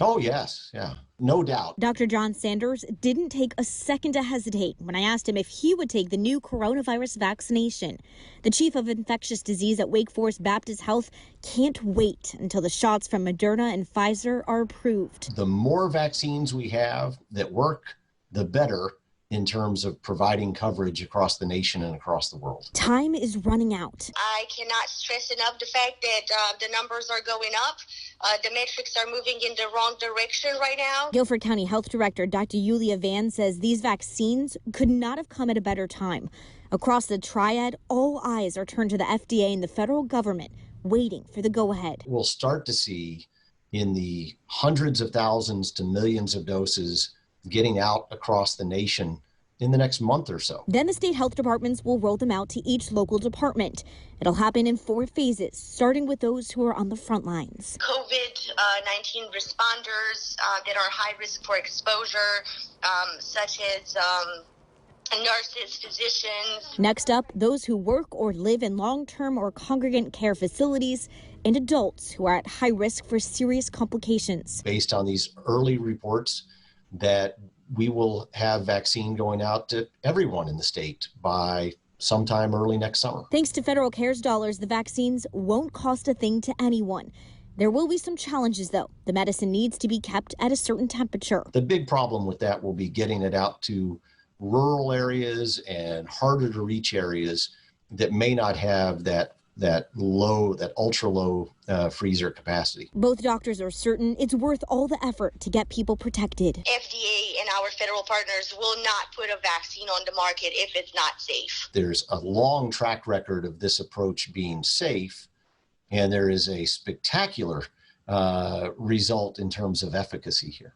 Oh, yes. Yeah, no doubt. Dr. John Sanders didn't take a second to hesitate when I asked him if he would take the new coronavirus vaccination. The chief of infectious disease at Wake Forest Baptist Health can't wait until the shots from Moderna and Pfizer are approved. The more vaccines we have that work, the better in terms of providing coverage across the nation and across the world. Time is running out. I cannot stress enough the fact that the numbers are going up. The metrics are moving in the wrong direction right now. Guilford County Health Director Dr. Yulia Van says these vaccines could not have come at a better time. Across the triad, all eyes are turned to the FDA and the federal government, waiting for the go-ahead. We'll start to see in the hundreds of thousands to millions of doses getting out across the nation in the next month or so. Then the state health departments will roll them out to each local department. It'll happen in 4 phases, starting with those who are on the front lines. COVID-19 responders that are high risk for exposure, such as nurses, physicians. Next up, those who work or live in long-term or congregant care facilities, and adults who are at high risk for serious complications. Based on these early reports that we will have vaccine going out to everyone in the state by sometime early next summer. Thanks to federal CARES dollars, the vaccines won't cost a thing to anyone. There will be some challenges, though. The medicine needs to be kept at a certain temperature. The big problem with that will be getting it out to rural areas and harder to reach areas that may not have that ultra low freezer capacity. Both doctors are certain it's worth all the effort to get people protected. FDA and our federal partners will not put a vaccine on the market if it's not safe. There's a long track record of this approach being safe, and there is a spectacular result in terms of efficacy here.